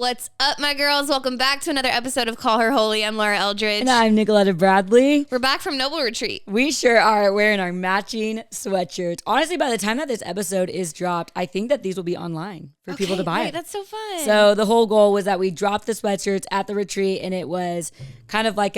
What's up, my girls? Welcome back to another episode of Call Her Holy. I'm Laura Eldridge. And I'm Nicoletta Bradley. We're back from Noble Retreat. We sure are wearing our matching sweatshirts. Honestly, by the time that this episode is dropped, I think that these will be online for people to buy. Right, that's so fun. So the whole goal was that we dropped the sweatshirts at the retreat, and it was kind of like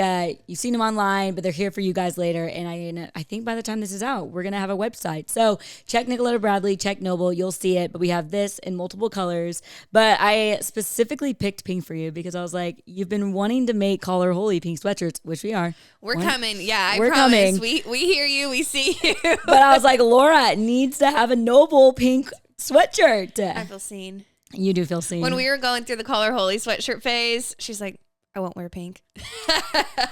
you've seen them online, but they're here for you guys later. And I think by the time this is out, we're going to have a website. So check Nicoletta Bradley, check Noble, you'll see it. But we have this in multiple colors. But I specifically picked pink for you because I was like, you've been wanting to make Call Her Holy pink sweatshirts, which we are. We're coming. Yeah, I We're promise. coming. We hear you. We see you. But I was like, Laura needs to have a Noble pink sweatshirt. I feel seen. You do feel seen. When we were going through the Call Her Holy sweatshirt phase, she's like, I won't wear pink.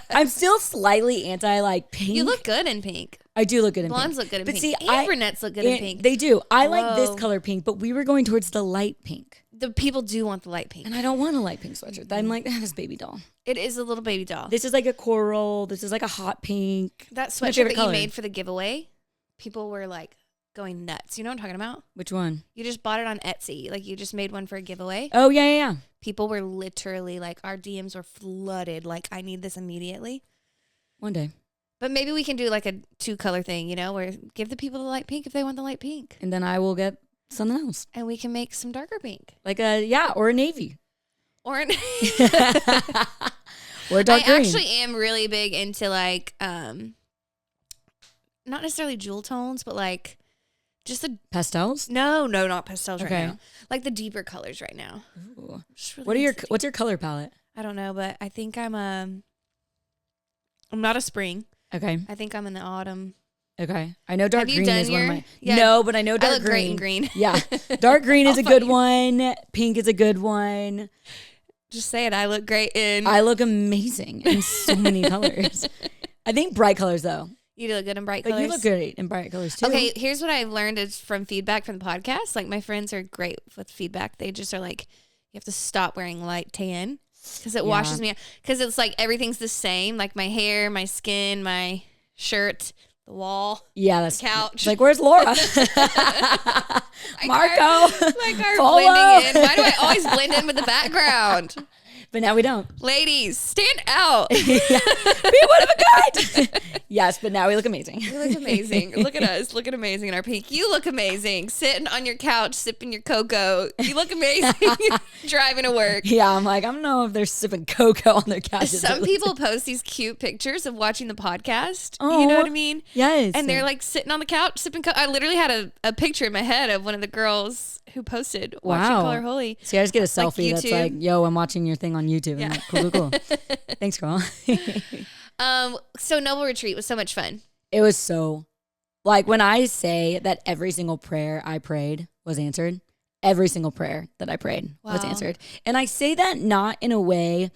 I'm still slightly anti pink. You look good in pink. I do look good in Blondes pink. look good in But pink. see, and brunettes look good in pink. They do. I like this Whoa. color pink, but we were going towards the light pink. The people do want the light pink. And I don't want a light pink sweatshirt. I'm like, this baby doll. It is a little baby doll. This is like a coral. This is like a hot pink. That It's my sweatshirt favorite that color. you made for the giveaway, people were like going nuts. You know what I'm talking about? Which one? You just bought it on Etsy. Like you just made one for a giveaway. Oh, yeah. People were literally like, our DMs were flooded. Like, I need this immediately. One day. But maybe we can do like a 2-color thing, you know, where give the people the light pink if they want the light pink. And then I will get something else. And we can make some darker pink. Like or a navy. Or an Or a dark green. I actually am really big into like, not necessarily jewel tones, but like just the Pastels? No, not pastels Okay. right now. Like the deeper colors right now. Ooh. Just really What's your color palette? I don't know, but I think I'm not a spring. Okay. I think I'm in the autumn. Okay. I know dark Have you green done is one of your- my... Yeah. No, but I know I dark look green. great in green. Yeah. Dark green is I'll a good fight you. one. Pink is a good one. Just say it. I look great in. I look amazing in so many colors. I think bright colors, though. You do look good in bright But colors. you look great in bright colors, too. Okay, here's what I've learned is from feedback from the podcast. Like my friends are great with feedback. They just are like, you have to stop wearing light tan because it washes me out. Because it's like everything's the same. Like my hair, my skin, my shirt, the wall. Yeah, that's... couch. It's like, where's Laura? Marco. Like our Polo. blending in. Why do I always blend in with the background? But now we don't. Ladies, stand out. Be one of a kind. Yes, but now we look amazing. You look amazing. Look at us looking amazing in our pink. You look amazing sitting on your couch sipping your cocoa. You look amazing driving to work. Yeah, I'm like, I don't know if they're sipping cocoa on their couches. Some people post these cute pictures of watching the podcast. Oh, you know what I mean? Yes. And they're like sitting on the couch sipping cocoa. I literally had a picture in my head of one of the girls who posted watching Call Her Holy. See, I just get a Like selfie that's YouTube. like, yo, I'm watching your thing on YouTube. Yeah. I'm like, cool. Thanks, girl. So Noble Retreat was so much fun. It was so, like, when I say that every single prayer I prayed was answered, every single prayer that I prayed was Wow. answered. And I say that not in a way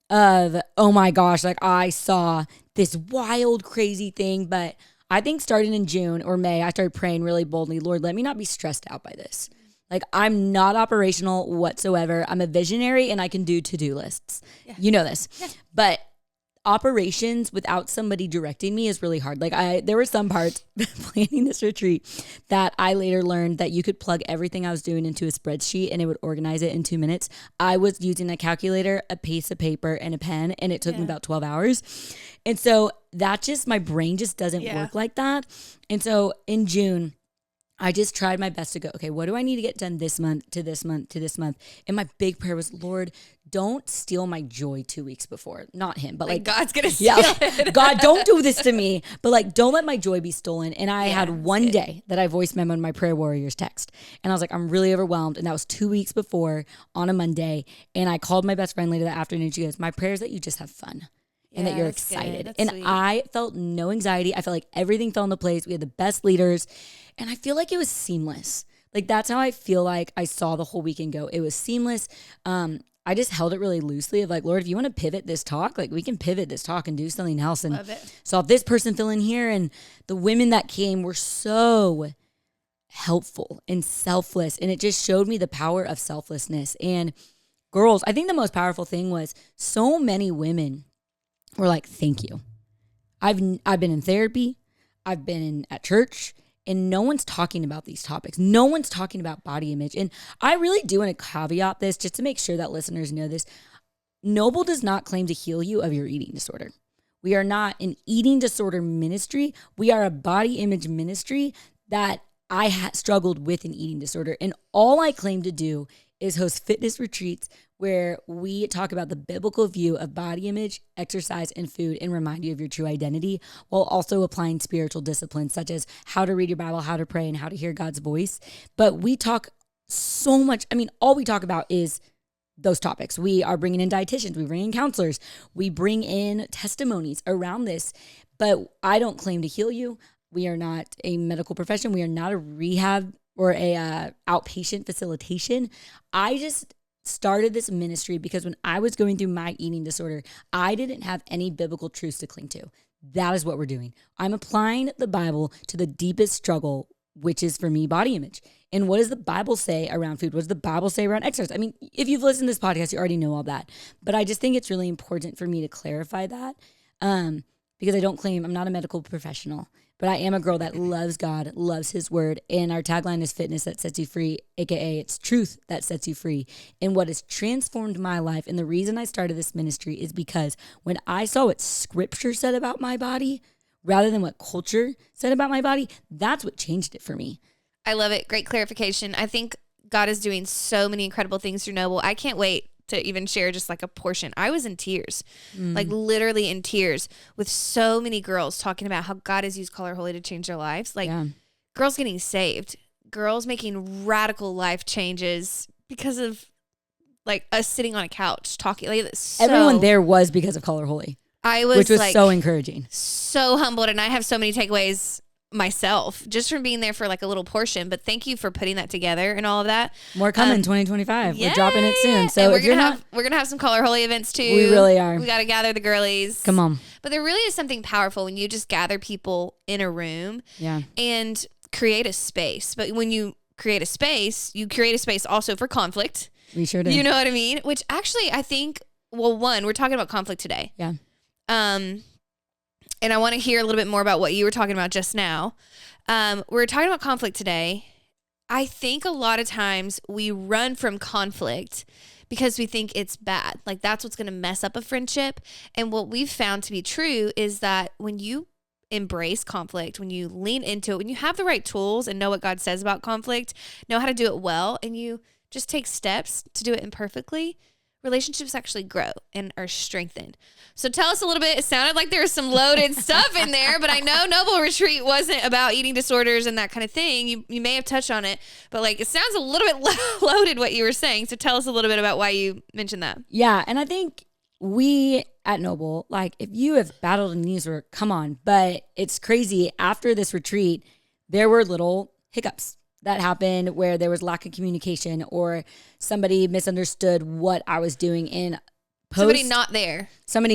of, oh my gosh, like I saw this wild, crazy thing, but I think starting in June or May, I started praying really boldly, Lord, let me not be stressed out by this. Like, I'm not operational whatsoever. I'm a visionary and I can do to-do lists. Yeah. You know this. Yeah. But operations without somebody directing me is really hard. Like, there were some parts planning this retreat that I later learned that you could plug everything I was doing into a spreadsheet and it would organize it in 2 minutes. I was using a calculator, a piece of paper, and a pen, and it took me about 12 hours. And so that just, my brain just doesn't work like that. And so in June, I just tried my best to go, okay, what do I need to get done this month to this month to this month? And my big prayer was, Lord, don't steal my joy 2 weeks before. Not him, but like God's going to steal it. God, don't do this to me. But like, don't let my joy be stolen. And I had one day that I voice memoed my prayer warriors text. And I was like, I'm really overwhelmed. And that was 2 weeks before on a Monday. And I called my best friend later that afternoon. She goes, my prayer is that you just have fun. And that you're excited. And sweet. I felt no anxiety. I felt like everything fell into place. We had the best leaders. And I feel like it was seamless. Like, that's how I feel like I saw the whole weekend go. It was seamless. I just held it really loosely of like, Lord, if you want to pivot this talk, like we can pivot this talk and do something else. And Love it. saw this person fill in here. And the women that came were so helpful and selfless. And it just showed me the power of selflessness. And girls, I think the most powerful thing was so many women were like, thank you. I've been in therapy. I've been at church. and no one's talking about these topics. No one's talking about body image. And I really do want to caveat this just to make sure that listeners know this. Noble does not claim to heal you of your eating disorder. We are not an eating disorder ministry. We are a body image ministry that I struggled with an eating disorder. And all I claim to do is host fitness retreats where we talk about the biblical view of body image, exercise, and food and remind you of your true identity while also applying spiritual disciplines such as how to read your Bible, how to pray, and how to hear God's voice. But we talk so much. I mean, all we talk about is those topics. We are bringing in dietitians, we bring in counselors, we bring in testimonies around this, but I don't claim to heal you. We are not a medical profession. We are not a rehab or a outpatient facilitation. I just started this ministry because when I was going through my eating disorder, I didn't have any biblical truths to cling to. That is what we're doing. I'm applying the Bible to the deepest struggle, which is for me, body image. And what does the Bible say around food? What does the Bible say around exercise? I mean, if you've listened to this podcast, you already know all that. But I just think it's really important for me to clarify that because I'm not a medical professional, but I am a girl that loves God, loves his word. And our tagline is fitness that sets you free, AKA it's truth that sets you free. And what has transformed my life, and the reason I started this ministry is because when I saw what scripture said about my body, rather than what culture said about my body, that's what changed it for me. I love it. Great clarification. I think God is doing so many incredible things through Noble. I can't wait to even share just like a portion. I was in tears, like literally in tears with so many girls talking about how God has used Call Her Holy to change their lives. Like girls getting saved, girls making radical life changes because of like us sitting on a couch talking. Like, everyone there was because of Call Her Holy. Which was like, so encouraging. So humbled. And I have so many takeaways myself just from being there for like a little portion. But thank you for putting that together and all of that. More coming 2025. We're dropping it soon. So we're gonna have some Call Her Holy events too. We really are. We got to gather the girlies. Come on. But there really is something powerful when you just gather people in a room and create a space. But when you create a space, you create a space also for conflict. We sure do. You know what I mean? Which actually I think, well, one, we're talking about conflict today. Yeah. And I want to hear a little bit more about what you were talking about just now. We're talking about conflict today. I think a lot of times we run from conflict because we think it's bad. Like that's what's going to mess up a friendship. And what we've found to be true is that when you embrace conflict, when you lean into it, when you have the right tools and know what God says about conflict, know how to do it well, and you just take steps to do it imperfectly, relationships actually grow and are strengthened. So tell us a little bit. It sounded like there was some loaded stuff in there, but I know Noble Retreat wasn't about eating disorders and that kind of thing. You may have touched on it, but like it sounds a little bit loaded what you were saying. So tell us a little bit about why you mentioned that. Yeah, and I think we at Noble, like if you have battled an eating disorder, come on. But it's crazy. After this retreat, there were little hiccups that happened where there was lack of communication or somebody misunderstood what I was doing in post. Somebody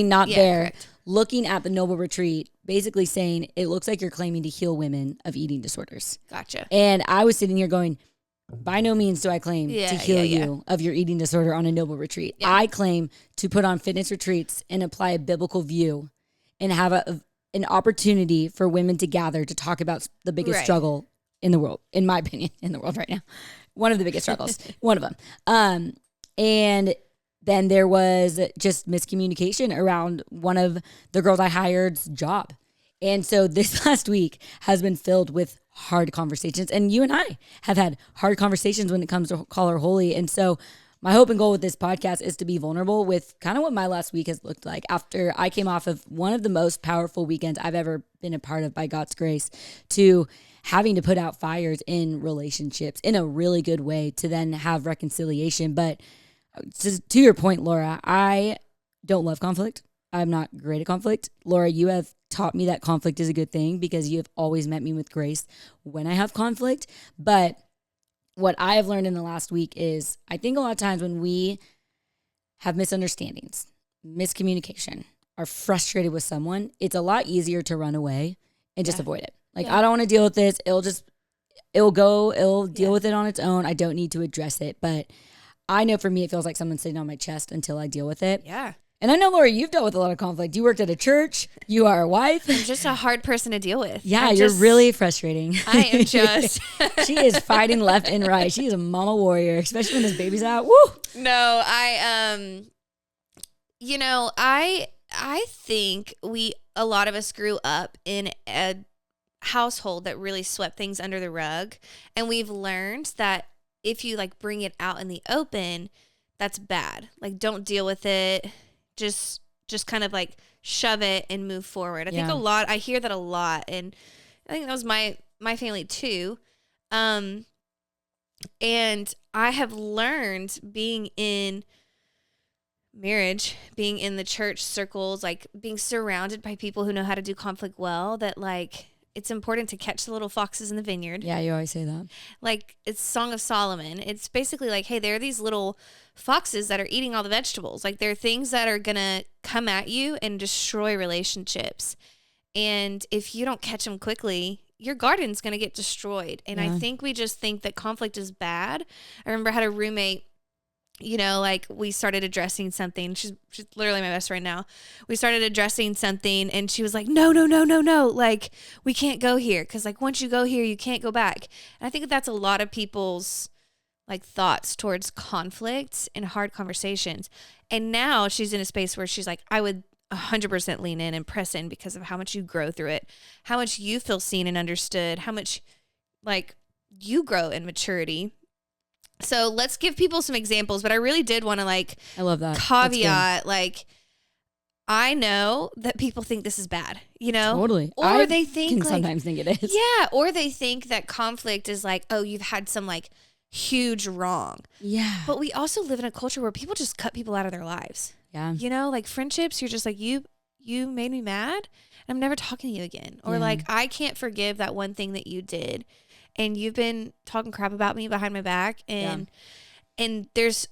not there correct. Looking at the Noble Retreat, basically saying, it looks like you're claiming to heal women of eating disorders. Gotcha. And I was sitting here going, by no means do I claim to heal you of your eating disorder on a Noble Retreat. Yeah. I claim to put on fitness retreats and apply a biblical view and have an opportunity for women to gather to talk about the biggest struggle in the world, in my opinion, in the world right now. One of the biggest struggles, one of them. And then there was just miscommunication around one of the girls I hired's job. And so this last week has been filled with hard conversations. And you and I have had hard conversations when it comes to Call Her Holy. And so my hope and goal with this podcast is to be vulnerable with kind of what my last week has looked like after I came off of one of the most powerful weekends I've ever been a part of by God's grace, to having to put out fires in relationships in a really good way to then have reconciliation. But to your point, Laura, I don't love conflict. I'm not great at conflict. Laura, you have taught me that conflict is a good thing because you have always met me with grace when I have conflict. But what I have learned in the last week is I think a lot of times when we have misunderstandings, miscommunication, are frustrated with someone, it's a lot easier to run away and just avoid it. Like, I don't want to deal with this. It'll deal with it on its own. I don't need to address it. But I know for me, it feels like someone's sitting on my chest until I deal with it. Yeah. And I know, Lori, you've dealt with a lot of conflict. You worked at a church. You are a wife. I'm just a hard person to deal with. Yeah, you're really frustrating. I am just. She is fighting left and right. She is a mama warrior, especially when this baby's out. Woo! No, I think a lot of us grew up in a household that really swept things under the rug, and we've learned that if you like bring it out in the open, that's bad. Like, don't deal with it. Just kind of like shove it and move forward. I think I hear that a lot, and I think that was my family too. And I have learned being in marriage, being in the church circles, like being surrounded by people who know how to do conflict well, that like it's important to catch the little foxes in the vineyard. Yeah, you always say that. Like, it's Song of Solomon. It's basically like, hey, there are these little foxes that are eating all the vegetables. Like, there are things that are going to come at you and destroy relationships. And if you don't catch them quickly, your garden's going to get destroyed. And I think we just think that conflict is bad. I remember I had a roommate, like we started addressing something. She's literally my best friend now. We started addressing something and she was like, no. Like, we can't go here. Cause like once you go here, you can't go back. And I think that's a lot of people's like thoughts towards conflict and hard conversations. And now she's in a space where she's like, I would 100% lean in and press in because of how much you grow through it, how much you feel seen and understood, how much like you grow in maturity. So let's give people some examples, but I really did want to I love that caveat, like, I know that people think this is bad, Totally. Or they think sometimes think it is. Yeah. Or they think that conflict is like, oh, you've had some like huge wrong. Yeah. But we also live in a culture where people just cut people out of their lives. Yeah. Like friendships, you're just like, you made me mad and I'm never talking to you again. Or like, I can't forgive that one thing that you did. And you've been talking crap about me behind my back. And there's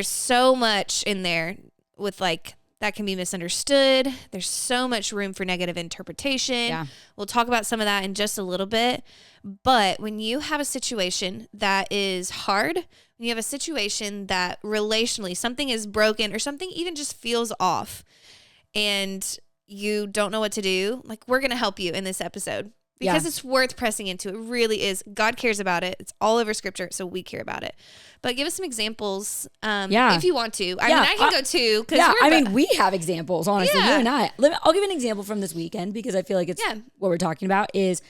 so much in there with like, that can be misunderstood. There's so much room for negative interpretation. Yeah. We'll talk about some of that in just a little bit. But when you have a situation that is hard, when you have a situation that relationally something is broken or something even just feels off and you don't know what to do, like, we're going to help you in this episode. Because it's worth pressing into. It really is. God cares about it. It's all over scripture, so we care about it. But give us some examples if you want to. I mean, I can go too. We have examples, honestly. You and I. I'll give an example from this weekend because I feel like it's what we're talking about is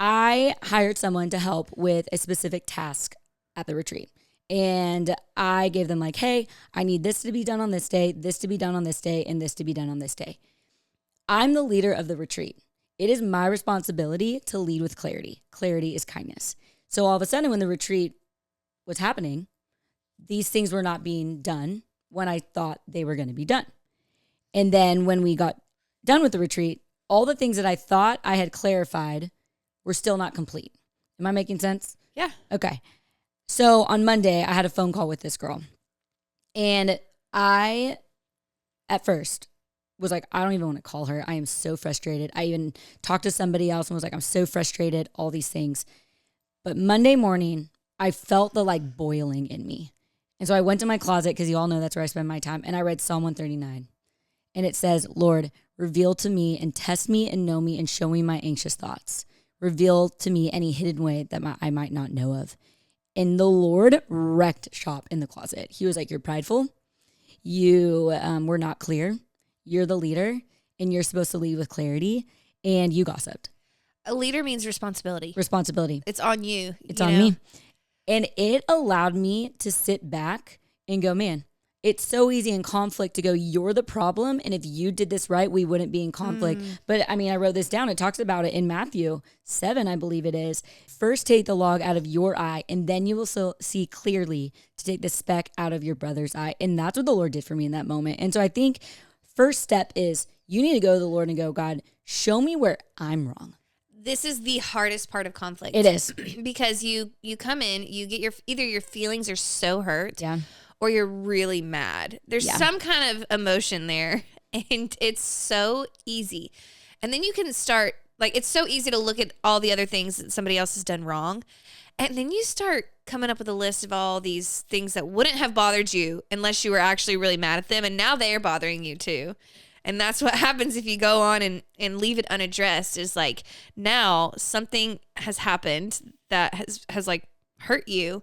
I hired someone to help with a specific task at the retreat. And I gave them like, hey, I need this to be done on this day, this to be done on this day, and this to be done on this day. I'm the leader of the retreat. It is my responsibility to lead with clarity. Clarity is kindness. So all of a sudden when the retreat was happening, these things were not being done when I thought they were going to be done. And then when we got done with the retreat, all the things that I thought I had clarified were still not complete. Am I making sense? Yeah. Okay. So on Monday, I had a phone call with this girl. And I, at first, was like, I don't even want to call her. I am so frustrated. I even talked to somebody else and was like, I'm so frustrated, all these things. But Monday morning, I felt the like boiling in me. And so I went to my closet because you all know that's where I spend my time. And I read Psalm 139. And it says, Lord, reveal to me and test me and know me and show me my anxious thoughts. Reveal to me any hidden way that I might not know of. And the Lord wrecked shop in the closet. He was like, you're prideful. You were not clear. You're the leader and you're supposed to lead with clarity and you gossiped. A leader means responsibility. Responsibility. It's on you. It's on me. And it allowed me to sit back and go, man, it's so easy in conflict to go, you're the problem. And if you did this right, we wouldn't be in conflict. But I mean, I wrote this down. It talks about it in Matthew 7, I believe it is. First, take the log out of your eye, and then you will see clearly to take the speck out of your brother's eye. And that's what the Lord did for me in that moment. And so I think first step is you need to go to the Lord and go, God, show me where I'm wrong. This is the hardest part of conflict. It is. Because you come in, you get either your feelings are so hurt or you're really mad. There's some kind of emotion there and it's so easy. And then you can start, like, it's so easy to look at all the other things that somebody else has done wrong. And then you start coming up with a list of all these things that wouldn't have bothered you unless you were actually really mad at them. And now they are bothering you too. And that's what happens if you go on and leave it unaddressed, is like now something has happened that has like hurt you.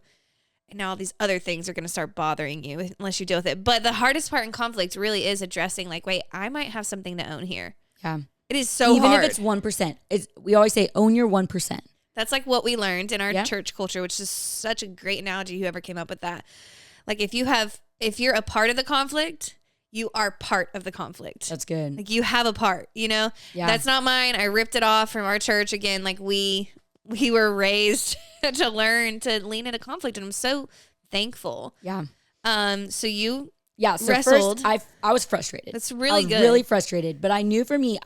And now all these other things are going to start bothering you unless you deal with it. But the hardest part in conflict really is addressing like, wait, I might have something to own here. Yeah. It is so Even hard. if it's 1%. We always say own your 1%. That's like what we learned in our church culture, which is such a great analogy. Whoever came up with that. Like if you're a part of the conflict, you are part of the conflict. That's good. Like you have a part, you know? Yeah. That's not mine. I ripped it off from our church. Again, like we were raised to learn to lean into conflict, and I'm so thankful. Yeah. So you so wrestled. First I was frustrated. That's really good. Really frustrated, but I knew for me,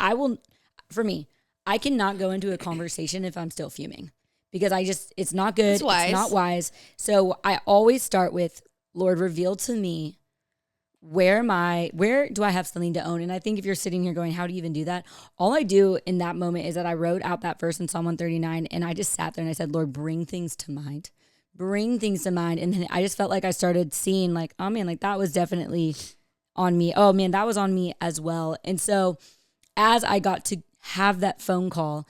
I cannot go into a conversation if I'm still fuming, because it's not good. It's not wise. So I always start with, Lord, reveal to me, where do I have something to own? And I think if you're sitting here going, how do you even do that? All I do in that moment is that I wrote out that verse in Psalm 139, and I just sat there and I said, Lord, bring things to mind. Bring things to mind. And then I just felt like I started seeing like, oh man, like that was definitely on me. Oh man, that was on me as well. And so as I got to have that phone call,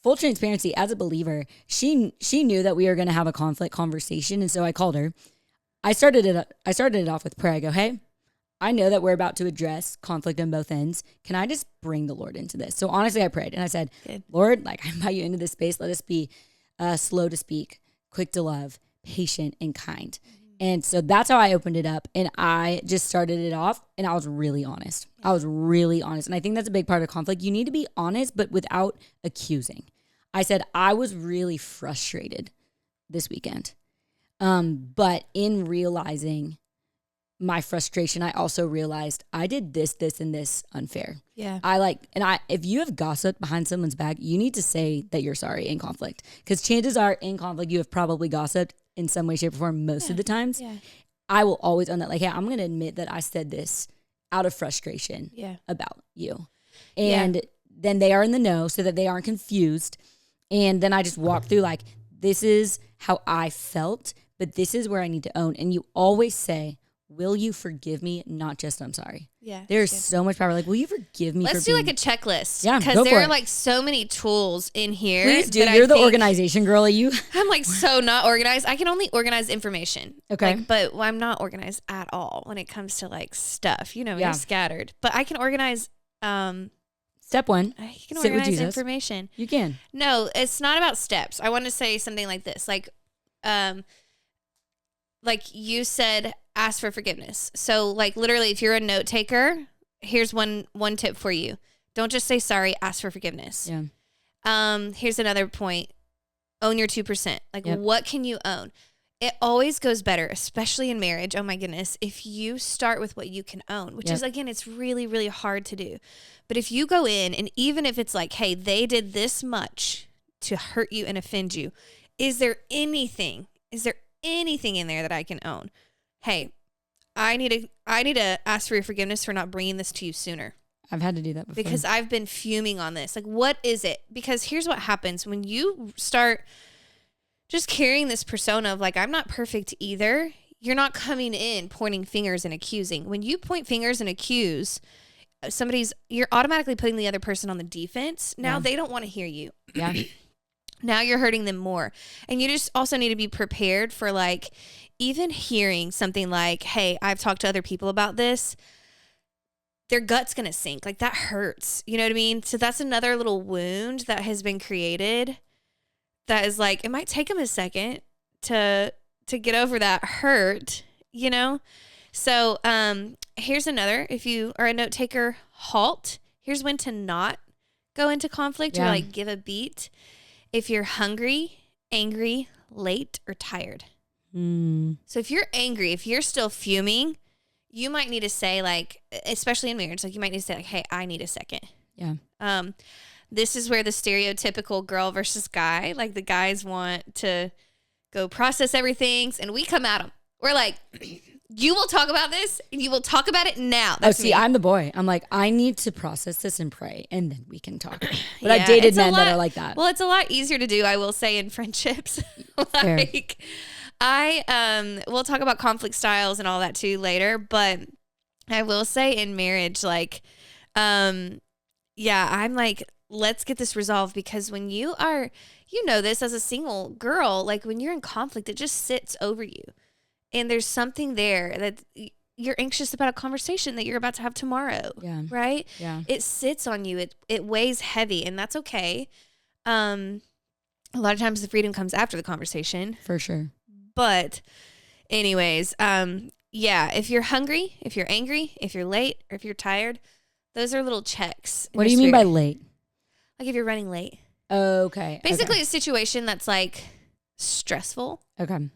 full transparency, as a believer, she knew that we were going to have a conflict conversation. And so I called her. I started it off with prayer. I go, hey, I know that we're about to address conflict on both ends. Can I just bring the Lord into this? So honestly, I prayed and I said, good. Lord, like I invite you into this space. Let us be slow to speak, quick to love, patient and kind. And so that's how I opened it up. And I just started it off and I was really honest. And I think that's a big part of conflict. You need to be honest, but without accusing. I said, I was really frustrated this weekend. But in realizing my frustration, I also realized I did this, and this unfair. Yeah. If you have gossiped behind someone's back, you need to say that you're sorry in conflict. Because chances are in conflict, you have probably gossiped in some way, shape, or form most of the times. Yeah. I will always own that. Like, hey, I'm going to admit that I said this out of frustration about you. And then they are in the know so that they aren't confused. And then I just walk through like, this is how I felt, but this is where I need to own. And you always say, will you forgive me? Not just I'm sorry. Yeah. There's so much power. Like, will you forgive me? Let's do like a checklist. Yeah. Because there are like so many tools in here. Please do. You're the organization girl. I'm like so not organized. I can only organize information. Okay. Like, but I'm not organized at all when it comes to like stuff. You know, you're scattered. But I can organize. Step one. I can organize information. You can. No, it's not about steps. I want to say something like this. Like you said, ask for forgiveness. So like literally if you're a note taker, here's one tip for you. Don't just say sorry, ask for forgiveness. Yeah. Here's another point. Own your 2%. Like what can you own? It always goes better, especially in marriage. Oh my goodness. If you start with what you can own, which is again, it's really, really hard to do. But if you go in and even if it's like, hey, they did this much to hurt you and offend you, is there anything in there that I can own? Hey, I need to ask for your forgiveness for not bringing this to you sooner. I've had to do that before. Because I've been fuming on this. Like, what is it? Because here's what happens when you start just carrying this persona of like, I'm not perfect either. You're not coming in pointing fingers and accusing. When you point fingers and accuse you're automatically putting the other person on the defense. Now they don't want to hear you. Yeah. Now you're hurting them more. And you just also need to be prepared for like, even hearing something like, hey, I've talked to other people about this, their gut's going to sink. Like that hurts. You know what I mean? So that's another little wound that has been created that is like, it might take them a second to get over that hurt, you know? So here's another, if you are a note taker, halt. Here's when to not go into conflict or like give a beat. If you're hungry, angry, late, or tired. So if you're angry, if you're still fuming, you might need to say like, especially in marriage, like you might need to say like, hey, I need a second. Yeah. This is where the stereotypical girl versus guy, like the guys want to go process everything and we come at them. We're like, You will talk about this and you will talk about it now. That's see, me. I'm the boy. I'm like, I need to process this and pray and then we can talk. But I've dated men that are like that. Well, it's a lot easier to do, I will say, in friendships. Like we'll talk about conflict styles and all that too later, but I will say in marriage, like, I'm like, let's get this resolved, because when you are, this as a single girl, like when you're in conflict, it just sits over you. And there's something there that you're anxious about a conversation that you're about to have tomorrow. Yeah. Right? Yeah. It sits on you. It weighs heavy, and that's okay. A lot of times the freedom comes after the conversation. For sure. But anyways, if you're hungry, if you're angry, if you're late, or if you're tired, those are little checks. What do you mean by late? Like if you're running late. Okay. Basically a situation that's like stressful. Okay.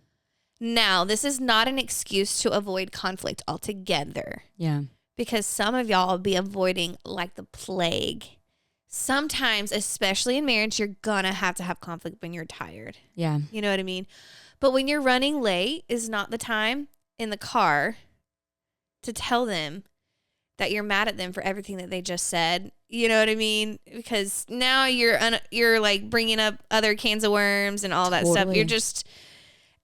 Now, this is not an excuse to avoid conflict altogether. Yeah. Because some of y'all will be avoiding like the plague. Sometimes, especially in marriage, you're gonna have to have conflict when you're tired. Yeah. You know what I mean? But when you're running late is not the time in the car to tell them that you're mad at them for everything that they just said. You know what I mean? Because now you're like bringing up other cans of worms and all that stuff. You're just...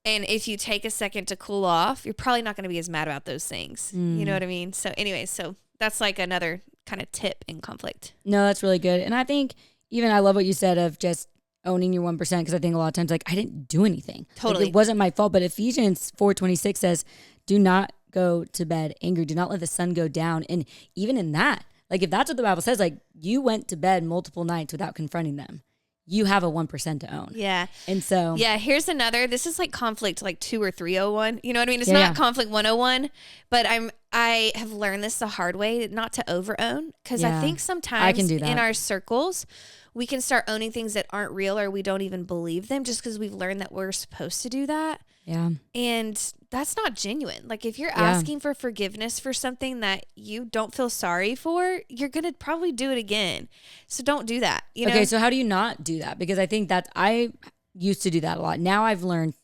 And if you take a second to cool off, you're probably not going to be as mad about those things. You know what I mean? So anyway, so that's like another kind of tip in conflict. No, that's really good. And I think even I love what you said of just owning your 1%, because I think a lot of times like I didn't do anything. Totally. Like, it wasn't my fault. But Ephesians 4:26 says, do not go to bed angry. Do not let the sun go down. And even in that, like if that's what the Bible says, like you went to bed multiple nights without confronting them. You have a 1% to own. Yeah. And so. Yeah, here's another. This is like conflict like 2 or 301. You know what I mean? It's not conflict 101, but I have learned this the hard way, not to over own. Because I think sometimes I can do that. In our circles, we can start owning things that aren't real, or we don't even believe them just because we've learned that we're supposed to do that. Yeah. And that's not genuine. Like if you're asking for forgiveness for something that you don't feel sorry for, you're going to probably do it again. So don't do that. You know? Okay, so how do you not do that? Because I think that I used to do that a lot. Now I've learned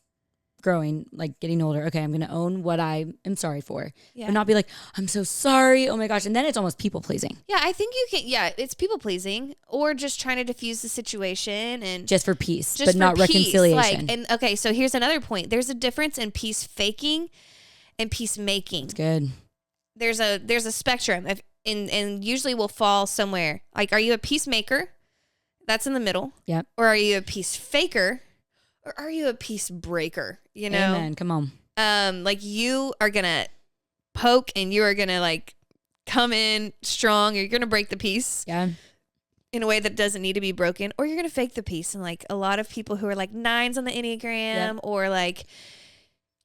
growing, like getting older, okay, I'm going to own what I am sorry for. Yeah. But not be like, I'm so sorry. Oh my gosh. And then it's almost people pleasing. Yeah, I think you can, it's people pleasing, or just trying to diffuse the situation and just for peace, but not reconciliation. Like, and okay, so here's another point. There's a difference in peace faking and peacemaking. It's good. There's a spectrum of, and usually will fall somewhere. Like, are you a peacemaker? That's in the middle. Yep. Or are you a peace faker? Or are you a peace breaker? You know? Amen. Come on. Like you are going to poke and you are going to like come in strong, or you're going to break the peace. Yeah. In a way that doesn't need to be broken, or you're going to fake the peace. And like a lot of people who are like 9s on the Enneagram, or like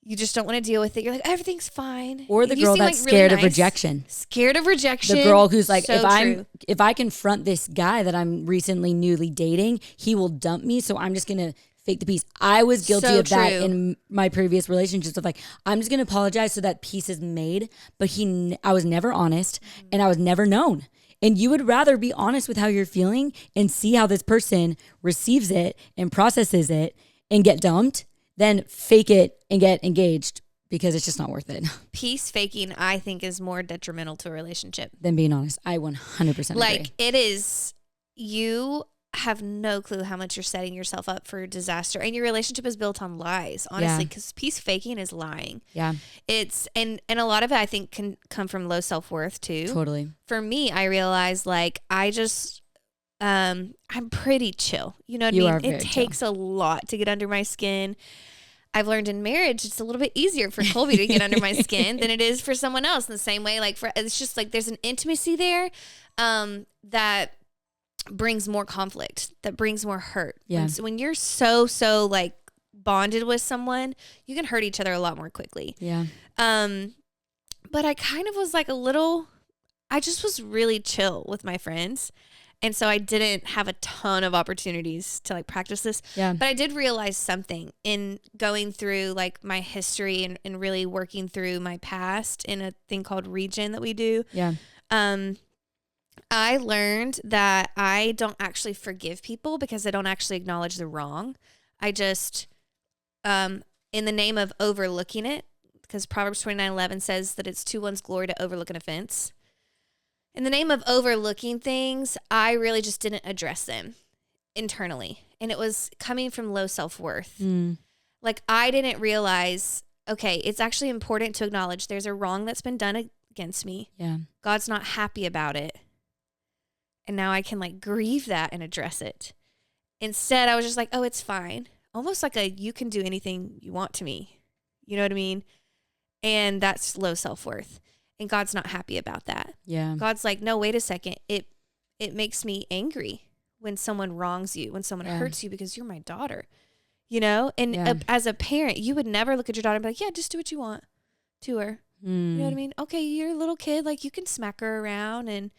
you just don't want to deal with it. You're like, everything's fine. Or the girl that's like scared of rejection. Scared of rejection. The girl who's like, so if I confront this guy that I'm recently newly dating, he will dump me. So I'm just going to fake the peace. I was guilty of that in my previous relationships of like, I'm just going to apologize so that peace is made. But I was never honest, and I was never known. And you would rather be honest with how you're feeling and see how this person receives it and processes it and get dumped than fake it and get engaged, because it's just not worth it. Peace faking, I think, is more detrimental to a relationship than being honest. I 100% agree. Like it is, you have no clue how much you're setting yourself up for disaster, and your relationship is built on lies, honestly, because peace faking is lying. Yeah. It's, and a lot of it I think can come from low self-worth too. Totally. For me, I realized like I just, I'm pretty chill. You know what I mean? It takes a lot to get under my skin. I've learned in marriage, it's a little bit easier for Colby to get under my skin than it is for someone else. In the same way, like it's just like there's an intimacy there that brings more conflict, that brings more hurt. Yeah. So when you're so like bonded with someone, you can hurt each other a lot more quickly. Yeah. But I kind of was like I just was really chill with my friends. And so I didn't have a ton of opportunities to like practice this. Yeah. But I did realize something in going through like my history and really working through my past in a thing called Regen that we do. Yeah. I learned that I don't actually forgive people because I don't actually acknowledge the wrong. I just, in the name of overlooking it, because Proverbs 29:11 says that it's to one's glory to overlook an offense. In the name of overlooking things, I really just didn't address them internally. And it was coming from low self-worth. Like, I didn't realize, okay, it's actually important to acknowledge there's a wrong that's been done against me. Yeah. God's not happy about it. And now I can like grieve that and address it. Instead, I was just like, oh, it's fine. Almost like you can do anything you want to me. You know what I mean? And that's low self-worth. And God's not happy about that. Yeah. God's like, no, wait a second. It makes me angry when someone wrongs you, when someone hurts you, because you're my daughter, you know? And as a parent, you would never look at your daughter and be like, yeah, just do what you want to her. You know what I mean? Okay, you're a little kid. Like, you can smack her around and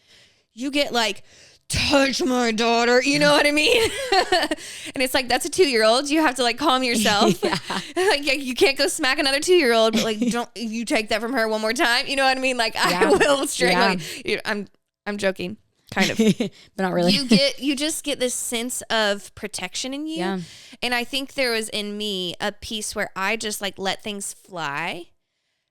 you get like, touch my daughter. You know what I mean? And it's like, that's a 2-year-old. You have to like calm yourself. Like, you can't go smack another 2-year-old, but like, don't you take that from her one more time. You know what I mean? Like, I will straight. Like, I'm joking. Kind of. But not really. You just get this sense of protection in you. Yeah. And I think there was in me a piece where I just like let things fly.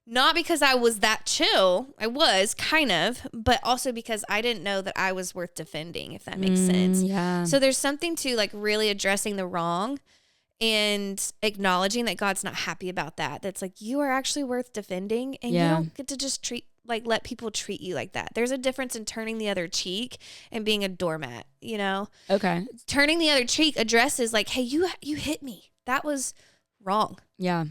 Not because I was that chill. I was kind of, but also because I didn't know that I was worth defending, if that makes sense. Yeah. So there's something to like really addressing the wrong and acknowledging that God's not happy about that. That's like, you are actually worth defending, and you don't get to just let people treat you like that. There's a difference in turning the other cheek and being a doormat, you know? Okay. Turning the other cheek addresses like, hey, you hit me. That was wrong. Yeah.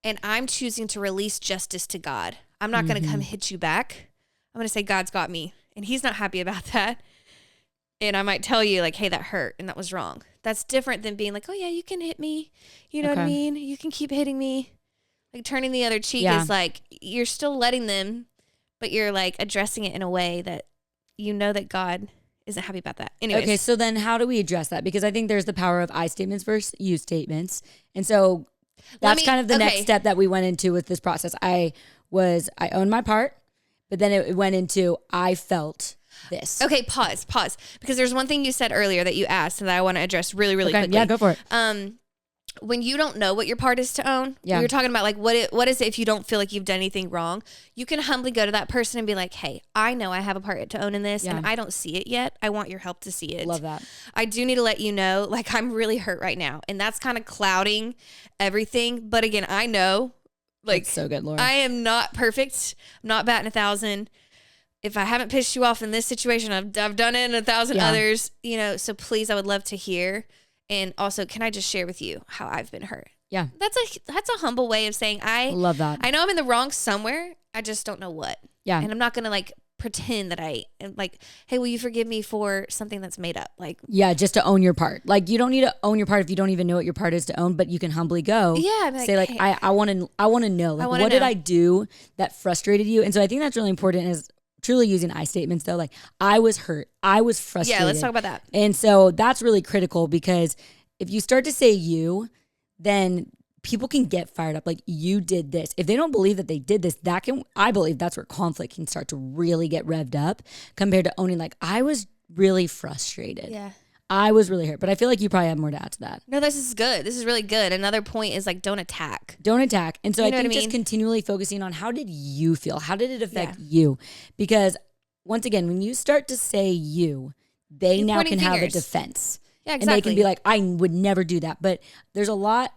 And I'm choosing to release justice to God. I'm not going to come hit you back. I'm going to say, God's got me, and he's not happy about that. And I might tell you like, hey, that hurt and that was wrong. That's different than being like, oh yeah, you can hit me. You know what I mean? You can keep hitting me. Like, turning the other cheek is like, you're still letting them, but you're like addressing it in a way that you know that God isn't happy about that. Anyways. Okay, so then how do we address that? Because I think there's the power of I statements versus you statements. And so that's kind of the next step that we went into with this process. I owned my part, but then it went into I felt this. Okay, pause. Because there's one thing you said earlier that you asked that I want to address really quickly. Yeah, go for it. When you don't know what your part is to own, you're talking about like, what is it if you don't feel like you've done anything wrong? You can humbly go to that person and be like, hey, I know I have a part to own in this, and I don't see it yet. I want your help to see it. Love that. I do need to let you know, like, I'm really hurt right now. And that's kind of clouding everything. But again, I know, like, that's so good, Lord. I am not perfect. I'm not batting 1,000. If I haven't pissed you off in this situation, I've done it in 1,000 others, you know, so please, I would love to hear. And also, can I just share with you how I've been hurt? Yeah. That's a humble way of saying I love that. I know I'm in the wrong somewhere. I just don't know what. Yeah. And I'm not going to like pretend that I am like, hey, will you forgive me for something that's made up? Like, yeah, just to own your part. Like, you don't need to own your part if you don't even know what your part is to own, but you can humbly go. Yeah. Say like, hey, I want to know. Like, what did I do that frustrated you? And so I think that's really important is truly using I statements though. Like, I was hurt. I was frustrated. Yeah, let's talk about that. And so that's really critical because if you start to say you, then people can get fired up. Like, you did this. If they don't believe that they did this, I believe that's where conflict can start to really get revved up compared to owning like, I was really frustrated. Yeah. I was really hurt. But I feel like you probably have more to add to that. No, this is good. This is really good. Another point is like, don't attack. Don't attack. And so I think just continually focusing on how did you feel? How did it affect you? Because once again, when you start to say you now can have a defense. Yeah, exactly. And they can be like, I would never do that. But there's a lot,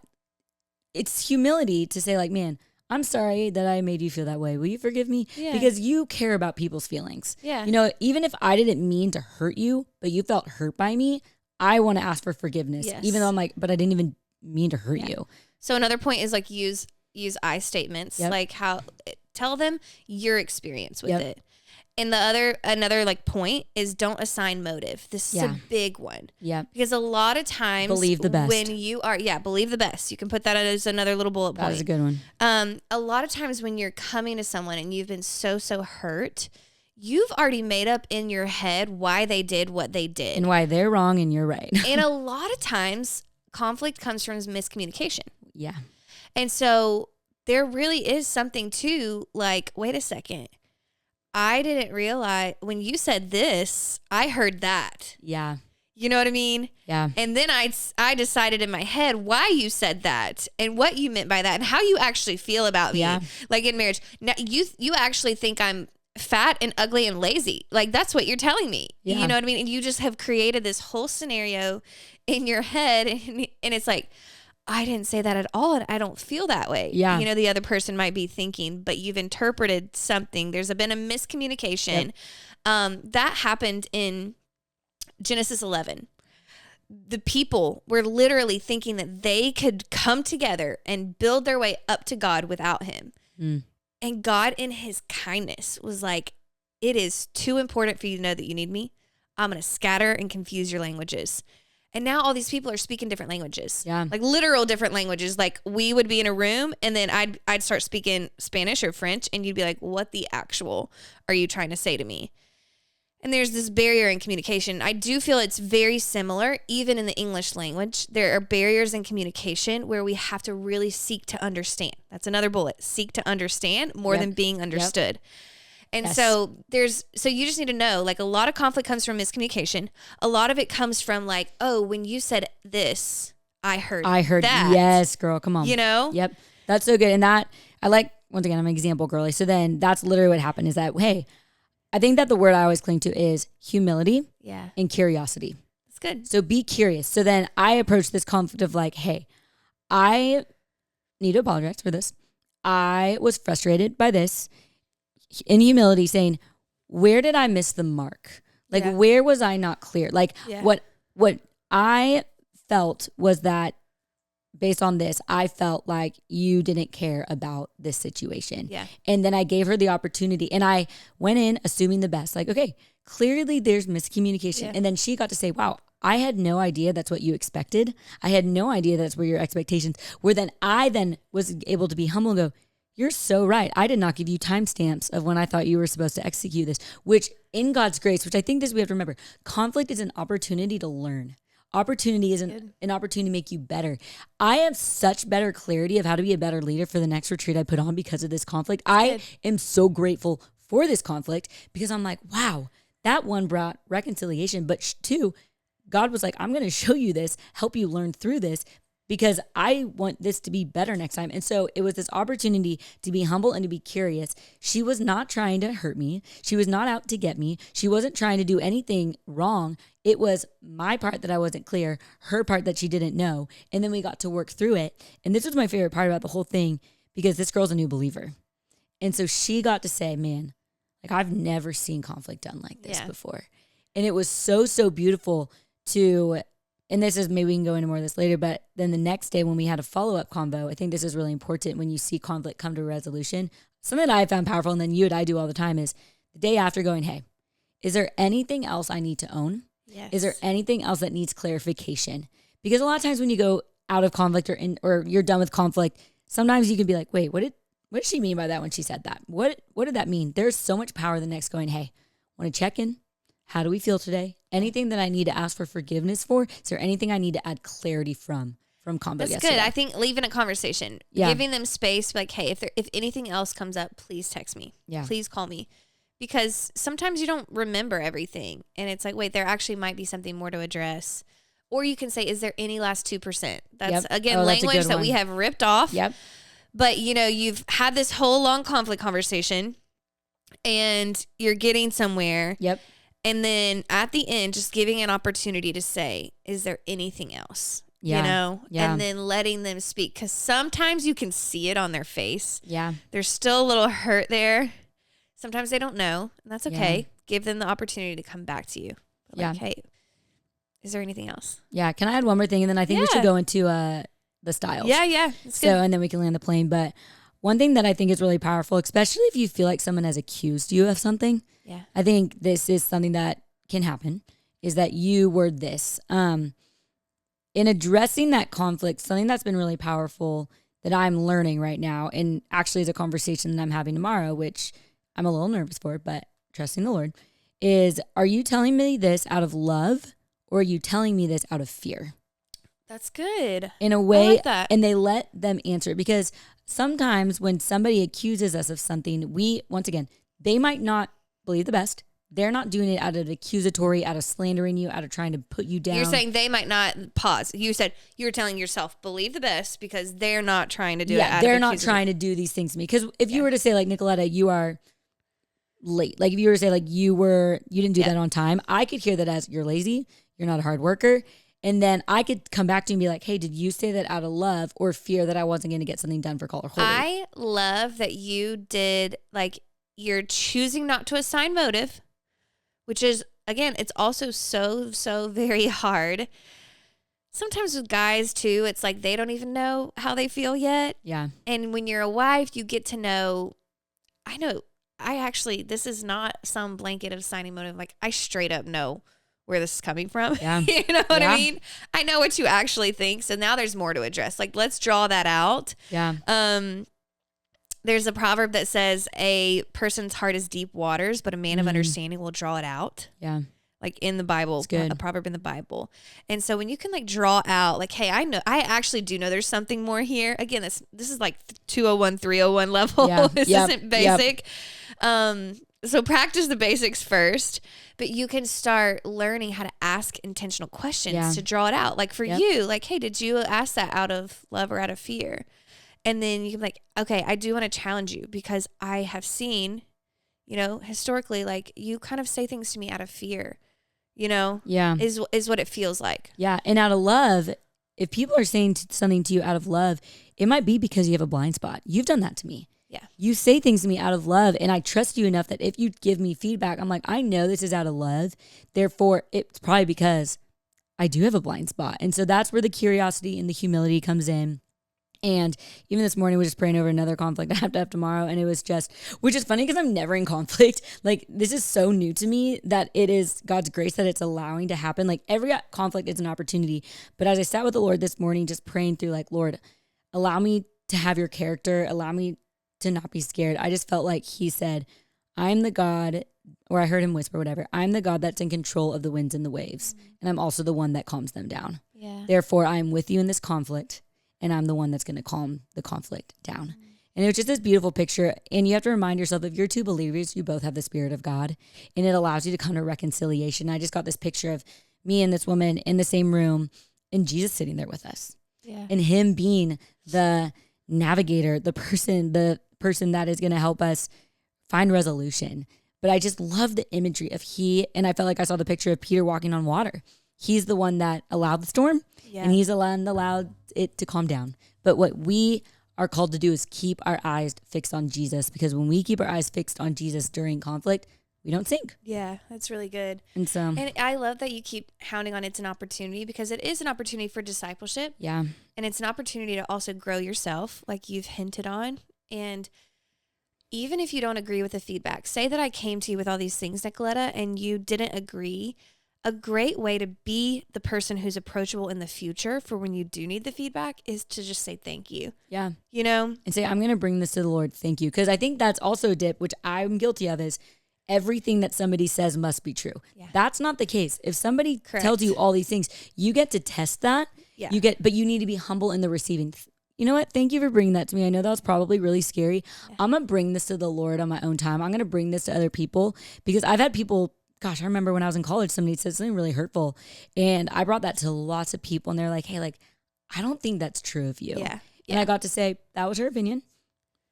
it's humility to say like, man, I'm sorry that I made you feel that way. Will you forgive me? Yeah. Because you care about people's feelings. Yeah. You know, even if I didn't mean to hurt you, but you felt hurt by me, I want to ask for forgiveness. Yes. Even though I'm like, but I didn't even mean to hurt you. So another point is like use I statements. Yep. Like tell them your experience with it. And another like point is don't assign motive. This is a big one. Yeah. Because a lot of times believe the best. When you are, believe the best. You can put that as another little bullet point. That is a good one. A lot of times when you're coming to someone and you've been so hurt, you've already made up in your head why they did what they did. And why they're wrong and you're right. And a lot of times conflict comes from miscommunication. Yeah. And so there really is something to like, wait a second. I didn't realize when you said this, I heard that. Yeah. You know what I mean? Yeah. And then I decided in my head why you said that and what you meant by that and how you actually feel about me. Like in marriage. Now you actually think I'm fat and ugly and lazy. Like that's what you're telling me. Yeah. You know what I mean? And you just have created this whole scenario in your head and it's like, I didn't say that at all and I don't feel that way. Yeah. You know, the other person might be thinking, but you've interpreted something. There's been a miscommunication. That happened in Genesis 11. The people were literally thinking that they could come together and build their way up to God without him. And God in his kindness was like, it is too important for you to know that you need me. I'm going to scatter and confuse your languages. And now all these people are speaking different languages. Yeah. Like literal different languages. Like we would be in a room and then I'd start speaking Spanish or French and you'd be like, what the actual are you trying to say to me? And there's this barrier in communication. I do feel it's very similar, even in the English language. There are barriers in communication where we have to really seek to understand. That's another bullet. Seek to understand more than being understood. And so you just need to know, like a lot of conflict comes from miscommunication. A lot of it comes from like, oh, when you said this, I heard that. Yes, girl, come on. You know? Yep. That's so good. And that, I like, once again, I'm an example girly. So then that's literally what happened is that, hey, I think that the word I always cling to is humility and curiosity. That's good. So be curious. So then I approach this conflict of like, hey, I need to apologize for this. I was frustrated by this. In humility, saying, where did I miss the mark? Like, where was I not clear? Like, what I felt was that based on this, I felt like you didn't care about this situation. Yeah. And then I gave her the opportunity and I went in assuming the best. Like, okay, clearly there's miscommunication. Yeah. And then she got to say, wow, I had no idea that's what you expected. I had no idea that's where your expectations were. Then I was able to be humble and go, you're so right. I did not give you timestamps of when I thought you were supposed to execute this, which in God's grace, which I think this we have to remember, conflict is an opportunity to learn. Opportunity is an opportunity to make you better. I have such better clarity of how to be a better leader for the next retreat I put on because of this conflict. I am so grateful for this conflict because I'm like, wow, that one brought reconciliation. But two, God was like, I'm going to show you this, help you learn through this because I want this to be better next time. And so it was this opportunity to be humble and to be curious. She was not trying to hurt me. She was not out to get me. She wasn't trying to do anything wrong. It was my part that I wasn't clear, her part that she didn't know. And then we got to work through it. And this was my favorite part about the whole thing because this girl's a new believer. And so she got to say, man, like I've never seen conflict done like this before. And it was so, so beautiful to, and this is, maybe we can go into more of this later, but then the next day when we had a follow-up convo, I think this is really important when you see conflict come to a resolution. Something that I found powerful, and then you and I do all the time, is the day after going, hey, is there anything else I need to own? Yes. Is there anything else that needs clarification? Because a lot of times when you go out of conflict or you're done with conflict, sometimes you can be like, wait, what did she mean by that when she said that? What did that mean? There's so much power the next going, hey, want to check in? How do we feel today? Anything that I need to ask for forgiveness for? Is there anything I need to add clarity from conflict That's yesterday? good. I think leaving a conversation, giving them space, like, hey, if anything else comes up, please text me. Yeah. Please call me. Because sometimes you don't remember everything. And it's like, wait, there actually might be something more to address. Or you can say, is there any last 2%? That's, again, language that we have ripped off. Yep. But, you've had this whole long conflict conversation and you're getting somewhere. Yep. And then at the end, just giving an opportunity to say, is there anything else? Yeah. And then letting them speak. Because sometimes you can see it on their face. Yeah. There's still a little hurt there. Sometimes they don't know. And that's okay. Yeah. Give them the opportunity to come back to you. But like, hey, is there anything else? Yeah. Can I add one more thing? And then I think we should go into the styles. Yeah. That's good. And then we can land the plane. But one thing that I think is really powerful, especially if you feel like someone has accused you of something. Yeah. I think this is something that can happen, is that you were this. In addressing that conflict, something that's been really powerful that I'm learning right now, and actually is a conversation that I'm having tomorrow, which I'm a little nervous for, but trusting the Lord, is, are you telling me this out of love or are you telling me this out of fear? That's good. In a way, I like that. And they let them answer, because sometimes when somebody accuses us of something, once again, they might not believe the best. they're not doing it out of accusatory, out of slandering you, out of trying to put you down. You're saying they might not pause. You said you were telling yourself, believe the best because they're not trying to do it out they're of not trying to do these things to me. Because if you were to say like, Nicoletta, you are late. Like if you were to say like you didn't do that on time, I could hear that as you're lazy, you're not a hard worker. And then I could come back to you and be like, hey, did you say that out of love or fear that I wasn't going to get something done for Call Her Holy? I love that you did, like, you're choosing not to assign motive, which is, again, it's also so very hard. Sometimes with guys, too, it's like they don't even know how they feel yet. Yeah. And when you're a wife, you get to know, this is not some blanket of assigning motive. Like, I straight up know where this is coming from. Yeah. You know what I mean? I know what you actually think. So now there's more to address. Like, let's draw that out. Yeah. There's a proverb that says a person's heart is deep waters, but a man of understanding will draw it out. Yeah. Like in the Bible, good. A proverb in the Bible. And so when you can like draw out like, hey, I actually do know there's something more here. Again, this is like 201, 301 level. Yeah. This isn't basic. So practice the basics first, but you can start learning how to ask intentional questions to draw it out. Like for you, like, hey, did you ask that out of love or out of fear? And then you can be like, okay, I do want to challenge you because I have seen, historically, like you kind of say things to me out of fear, is what it feels like. Yeah. And out of love, if people are saying something to you out of love, it might be because you have a blind spot. You've done that to me. Yeah. You say things to me out of love, and I trust you enough that if you give me feedback, I'm like, I know this is out of love. Therefore, it's probably because I do have a blind spot. And so that's where the curiosity and the humility comes in. And even this morning, we were just praying over another conflict I have to have tomorrow. And it was which is funny because I'm never in conflict. Like, this is so new to me that it is God's grace that it's allowing to happen. Like, every conflict is an opportunity. But as I sat with the Lord this morning, just praying through, like, Lord, allow me to have your character. Allow me to not be scared. I just felt like he said, I'm the God, or I heard him whisper, whatever. I'm the God that's in control of the winds and the waves. And I'm also the one that calms them down. Yeah. Therefore, I'm with you in this conflict. And I'm the one that's going to calm the conflict down. And it was just this beautiful picture. And you have to remind yourself, if you're two believers, you both have the Spirit of God. And it allows you to come to reconciliation. I just got this picture of me and this woman in the same room and Jesus sitting there with us. Yeah. And him being the navigator, the person that is going to help us find resolution. But I just love the imagery of and I felt like I saw the picture of Peter walking on water. He's the one that allowed the storm. Yeah. And he's allowed it to calm down. But what we are called to do is keep our eyes fixed on Jesus, because when we keep our eyes fixed on Jesus during conflict, we don't sink. Yeah, that's really good. And I love that you keep hounding on it's an opportunity, because it is an opportunity for discipleship. Yeah. And it's an opportunity to also grow yourself, like you've hinted on. And even if you don't agree with the feedback, say that I came to you with all these things, Nicoletta, and you didn't agree. A great way to be the person who's approachable in the future for when you do need the feedback is to just say thank you. Yeah. And say, I'm going to bring this to the Lord. Thank you. Because I think that's also a dip, which I'm guilty of, is everything that somebody says must be true. Yeah. That's not the case. If somebody tells you all these things, you get to test that. Yeah. But you need to be humble in the receiving. You know what? Thank you for bringing that to me. I know that was probably really scary. Yeah. I'm going to bring this to the Lord on my own time. I'm going to bring this to other people, because I've had people, gosh, I remember when I was in college, somebody said something really hurtful, and I brought that to lots of people, and they're like, hey, like, I don't think that's true of you. Yeah. And I got to say, that was her opinion.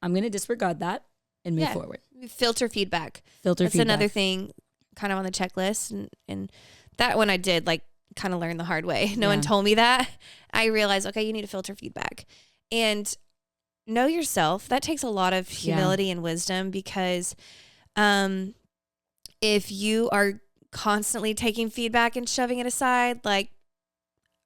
I'm going to disregard that and move forward. Filter feedback. That's another thing kind of on the checklist. And that one I did like kind of learn the hard way. No one told me that. I realized, okay, you need to filter feedback. And know yourself. That takes a lot of humility and wisdom, because if you are constantly taking feedback and shoving it aside, like,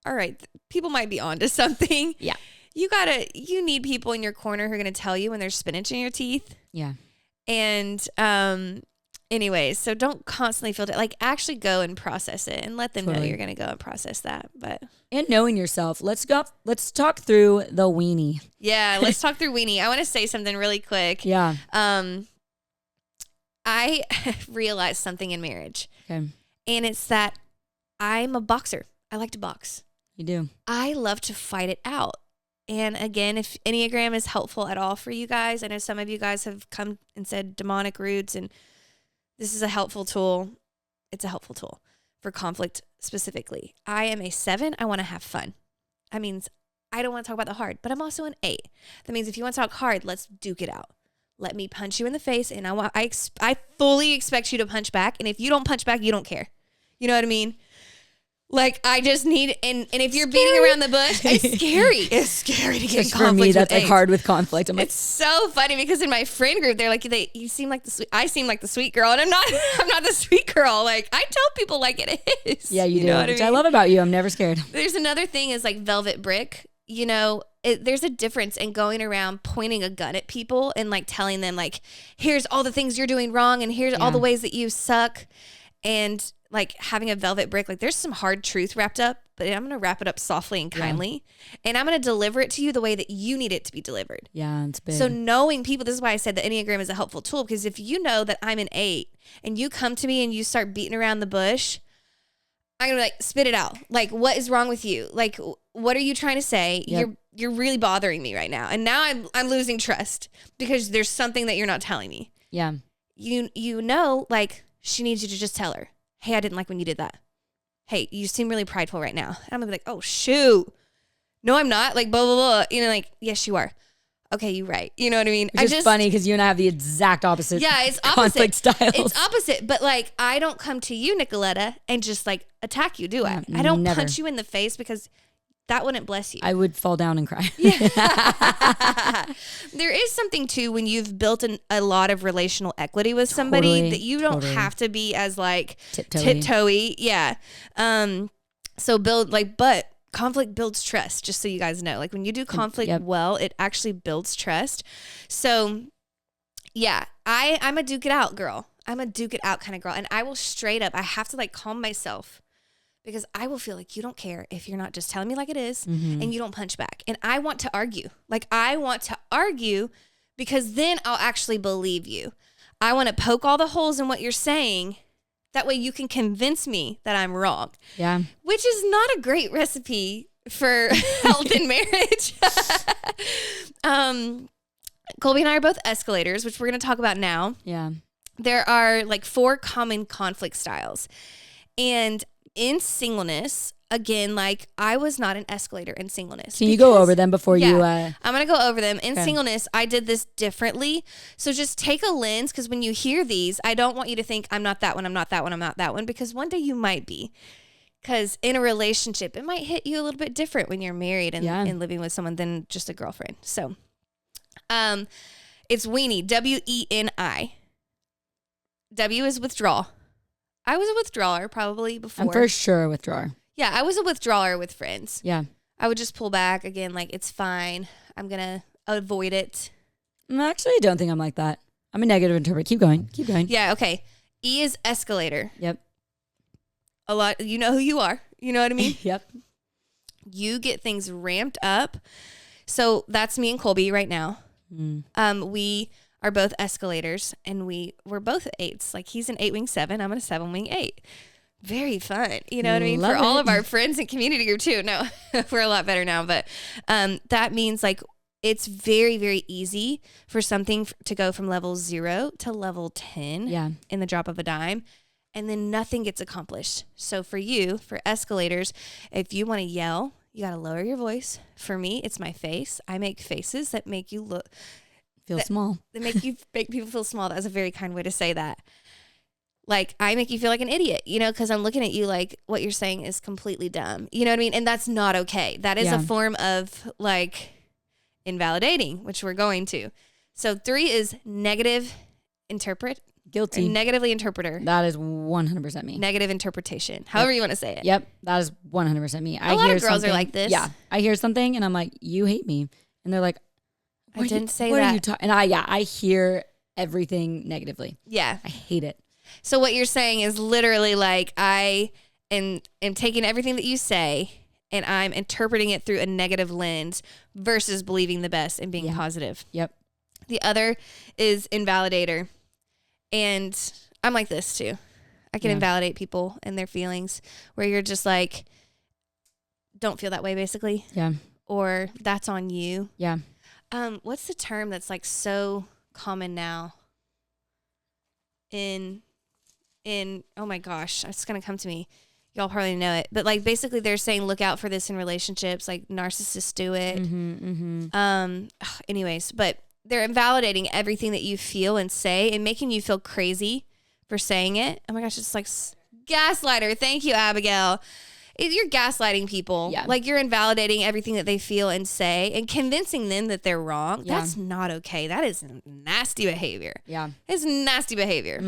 all right, people might be onto something. Yeah. You need people in your corner who are going to tell you when there's spinach in your teeth. Yeah. And anyways, so don't constantly feel like actually go and process it and let them know you're going to go and process that. And knowing yourself, let's talk through the weenie. Yeah, let's talk through weenie. I want to say something really quick. Yeah. I realized something in marriage. Okay. And it's that I'm a boxer. I like to box. You do. I love to fight it out. And again, if Enneagram is helpful at all for you guys, I know some of you guys have come and said demonic roots, and This is a helpful tool. It's a helpful tool for conflict specifically. I am a 7. I want to have fun. That means I don't want to talk about the hard, but I'm also an 8. That means if you want to talk hard, let's duke it out. Let me punch you in the face, and I fully expect you to punch back. And if you don't punch back, you don't care. You know what I mean? Like, I just need, and if you're beating around the bush, it's scary. It's scary to get in conflict. For me, that's like 8s. hard with conflict. I'm like, it's so funny because in my friend group, they're like, you seem like the sweet. I seem like the sweet girl, and I'm not. I'm not the sweet girl. Like, I tell people like it is. yeah, you do. Know what Which I I mean? love about you. I'm never scared. There's another thing is like velvet brick. You know, there's a difference in going around pointing a gun at people and like telling them like, here's all the things you're doing wrong, and here's all the ways that you suck, and like having a velvet brick. Like, there's some hard truth wrapped up, but I'm going to wrap it up softly and kindly. And I'm going to deliver it to you the way that you need it to be delivered. Yeah, it's big. So knowing people, this is why I said the Enneagram is a helpful tool, because if you know that I'm an 8 and you come to me and you start beating around the bush, I'm going to be like, spit it out. Like, what is wrong with you? Like, what are you trying to say? Yep. You're really bothering me right now. And now I'm losing trust because there's something that you're not telling me. Yeah. You know, like, she needs you to just tell her, hey, I didn't like when you did that. Hey, you seem really prideful right now. And I'm gonna be like, oh, shoot. No, I'm not. Like, blah, blah, blah. You know, like, yes, you are. Okay, you're right. You know what I mean? Which is funny because you and I have the exact opposite. Yeah, it's opposite. Conflict styles. It's opposite. But like, I don't come to you, Nicoletta, and just like attack you, do I? Yeah, I don't never. punch you in the face because that wouldn't bless you. I would fall down and cry. Yeah. There is something too when you've built a lot of relational equity with somebody Totally, that you don't totally. have to be as like Tiptoey. tiptoey. Yeah. So but conflict builds trust, just so you guys know. Like, when you do conflict well, it actually builds trust. So yeah, I'm a duke it out girl. I'm a duke it out kind of girl. And I will straight up, I have to like calm myself, because I will feel like you don't care if you're not just telling me like it is, and you don't punch back. And I want to argue. Like, I want to argue because then I'll actually believe you. I want to poke all the holes in what you're saying. That way you can convince me that I'm wrong. Yeah. Which is not a great recipe for health in marriage. Colby and I are both escalators, which we're going to talk about now. Yeah. There are like 4 common conflict styles. And in singleness, again, like, I was not an escalator in singleness. Can you go over them before you? I'm going to go over them. In singleness, I did this differently. So just take a lens, because when you hear these, I don't want you to think, I'm not that one, I'm not that one, I'm not that one, because one day you might be. Because in a relationship, it might hit you a little bit different when you're married and living with someone than just a girlfriend. So it's weenie, W-E-N-I. W is withdrawal. I was a withdrawer probably before. I'm for sure a withdrawer. Yeah, I was a withdrawer with friends. Yeah. I would just pull back again, like, it's fine. I'm going to avoid it. Actually, I don't think I'm like that. I'm a negative interpreter. Keep going. Keep going. Yeah, okay. E is escalator. Yep. A lot, you know who you are. You know what I mean? Yep. You get things ramped up. So that's me and Colby right now. We are both escalators, and we're both 8s. Like, he's an 8-wing 7. I'm a 7-wing 8. Very fun. You know what I mean? Love For all it. of our friends and community group too. No, we're a lot better now. But that means like it's very, very easy for something to go from level 0 to level 10 in the drop of a dime. And then nothing gets accomplished. So for you, for escalators, if you want to yell, you got to lower your voice. For me, it's my face. I make faces that make you look... Feel small. That make people feel small. That's a very kind way to say that. Like, I make you feel like an idiot, you know, because I'm looking at you like what you're saying is completely dumb. You know what I mean? And that's not okay. That is a form of like invalidating, which we're going to. So 3 is negative interpret. Guilty. Negatively interpreter. That is 100% me. Negative interpretation. However you want to say it. Yep. That is 100% me. A lot of girls are like this. Yeah. I hear something and I'm like, you hate me. And they're like, I didn't say what that. are you talking? And I hear everything negatively. Yeah. I hate it. So what you're saying is literally like I am taking everything that you say and I'm interpreting it through a negative lens versus believing the best and being positive. Yep. The other is invalidator. And I'm like this too. I can invalidate people and their feelings where you're just like, don't feel that way basically. Yeah. Or that's on you. Yeah. What's the term that's like so common now in oh my gosh, it's going to come to me. Y'all probably know it. But like basically they're saying look out for this in relationships. Like narcissists do it. Anyways, but they're invalidating everything that you feel and say and making you feel crazy for saying it. Oh my gosh, it's like gaslighter. Thank you, Abigail. You're gaslighting people. Yeah. Like you're invalidating everything that they feel and say and convincing them that they're wrong. Yeah. That's not okay. That is nasty behavior. Yeah. It's nasty behavior.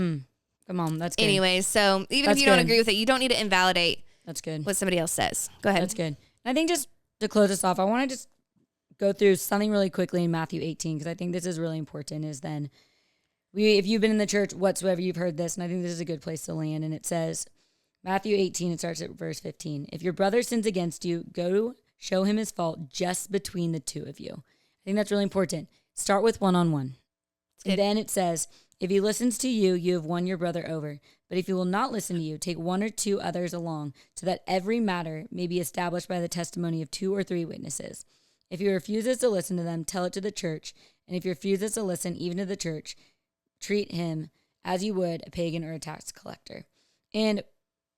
Come on, that's good. Anyways, so even That's if you don't good. agree with it, you don't need to invalidate That's good. what somebody else says. Go ahead. That's good. I think just to close this off, I want to just go through something really quickly in Matthew 18 because I think this is really important. Is then if you've been in the church whatsoever, you've heard this, and I think this is a good place to land. And it says, Matthew 18, it starts at verse 15. If your brother sins against you, go show him his fault just between the two of you. I think that's really important. Start with one-on-one. And then it says, if he listens to you, you have won your brother over. But if he will not listen to you, take one or two others along, so that every matter may be established by the testimony of 2 or 3 witnesses. If he refuses to listen to them, tell it to the church. And if he refuses to listen even to the church, treat him as you would a pagan or a tax collector. And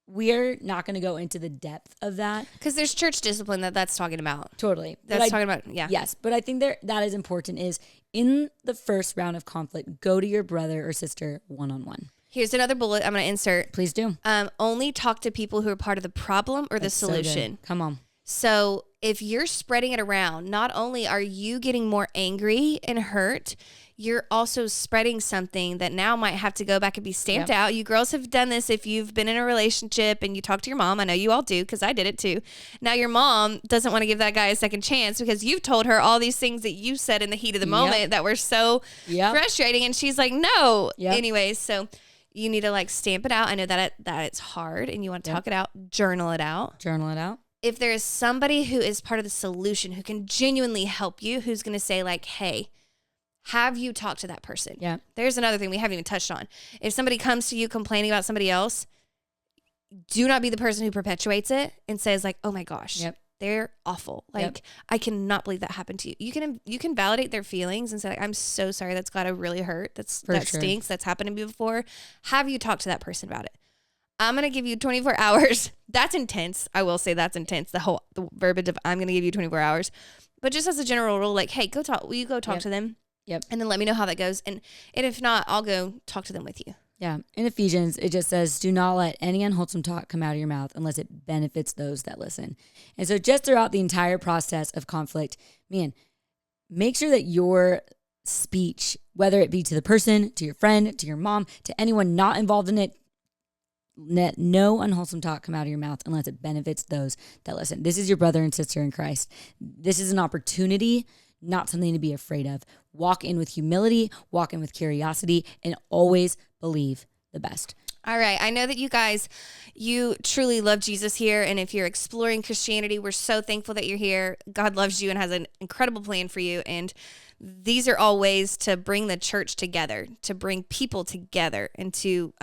we're not going to go into the depth of that. Because there's church discipline that's talking about. Totally. That's talking about, yeah. Yes, but I think that is important is in the first round of conflict, go to your brother or sister one-on-one. Here's another bullet I'm going to insert. Please do. Only talk to people who are part of the problem or the solution. So come on. So if you're spreading it around, not only are you getting more angry and hurt, you're also spreading something that now might have to go back and be stamped out. You girls have done this if you've been in a relationship and you talk to your mom. I know you all do because I did it too. Now your mom doesn't want to give that guy a second chance because you've told her all these things that you said in the heat of the moment that were so frustrating. And she's like, no. Anyways, so you need to like stamp it out. I know that it's hard and you want to talk it out, journal it out. Journal it out. If there is somebody who is part of the solution, who can genuinely help you, who's going to say like, hey, have you talked to that person? Yeah. There's another thing we haven't even touched on. If somebody comes to you complaining about somebody else, do not be the person who perpetuates it and says like, oh my gosh, they're awful. Like, I cannot believe that happened to you. You can validate their feelings and say like, I'm so sorry. That's gotta really hurt. That stinks. That's happened to me before. Have you talked to that person about it? I'm going to give you 24 hours. That's intense. I will say that's intense. The verbiage of I'm going to give you 24 hours. But just as a general rule, like, hey, will you go talk to them? Yep. And then let me know how that goes. And if not, I'll go talk to them with you. Yeah. In Ephesians, it just says, do not let any unwholesome talk come out of your mouth unless it benefits those that listen. And so just throughout the entire process of conflict, man, make sure that your speech, whether it be to the person, to your friend, to your mom, to anyone not involved in it, let no unwholesome talk come out of your mouth unless it benefits those that listen. This is your brother and sister in Christ. This is an opportunity, not something to be afraid of. Walk in with humility, walk in with curiosity, and always believe the best. All right. I know that you truly love Jesus here. And if you're exploring Christianity, we're so thankful that you're here. God loves you and has an incredible plan for you. And these are all ways to bring the church together, to bring people together, and to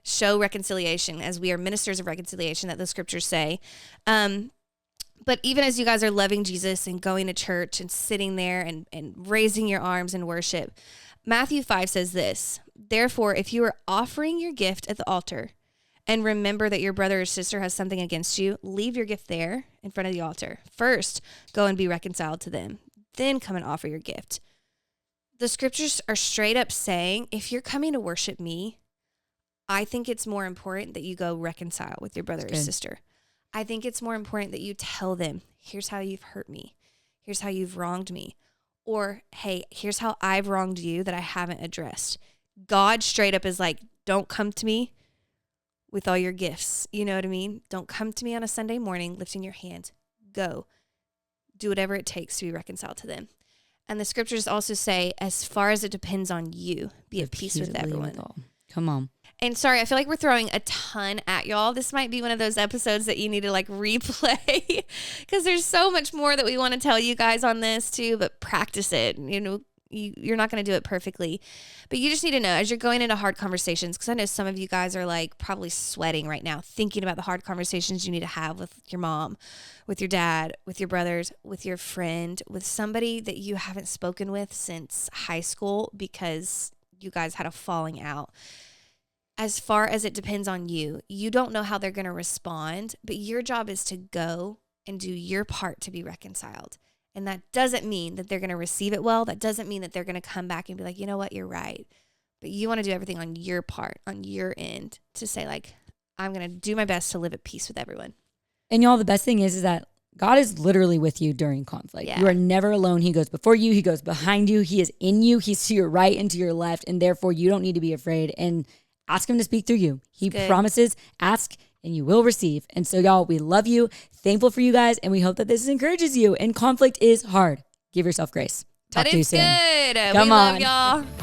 show reconciliation, as we are ministers of reconciliation that the scriptures say. But even as you guys are loving Jesus and going to church and sitting there and raising your arms in worship, Matthew 5 says this, therefore, if you are offering your gift at the altar and remember that your brother or sister has something against you, leave your gift there in front of the altar. First, go and be reconciled to them. Then come and offer your gift. The scriptures are straight up saying, if you're coming to worship me, I think it's more important that you go reconcile with your brother or sister. I think it's more important that you tell them, here's how you've hurt me. Here's how you've wronged me. Or, hey, here's how I've wronged you that I haven't addressed. God straight up is like, don't come to me with all your gifts. You know what I mean? Don't come to me on a Sunday morning lifting your hands. Go. Do whatever it takes to be reconciled to them. And the scriptures also say, as far as it depends on you, be at peace with everyone. Come on. And sorry, I feel like we're throwing a ton at y'all. This might be one of those episodes that you need to like replay because there's so much more that we want to tell you guys on this too, but practice it. You know, you're not going to do it perfectly, but you just need to know as you're going into hard conversations, because I know some of you guys are like probably sweating right now, thinking about the hard conversations you need to have with your mom, with your dad, with your brothers, with your friend, with somebody that you haven't spoken with since high school because you guys had a falling out. as far as it depends on you. You don't know how they're going to respond, but your job is to go and do your part to be reconciled. And that doesn't mean that they're going to receive it well. That doesn't mean that they're going to come back and be like, you know what, you're right. But you want to do everything on your part, on your end, to say like, I'm going to do my best to live at peace with everyone. And y'all, the best thing is that God is literally with you during conflict. Yeah. You are never alone. He goes before you. He goes behind you. He is in you. He's to your right and to your left. And therefore, you don't need to be afraid. And ask him to speak through you. He promises, ask and you will receive. And so, y'all, we love you. Thankful for you guys. And we hope that this encourages you. And conflict is hard. Give yourself grace. Talk to you soon. Good. Come we on. love y'all.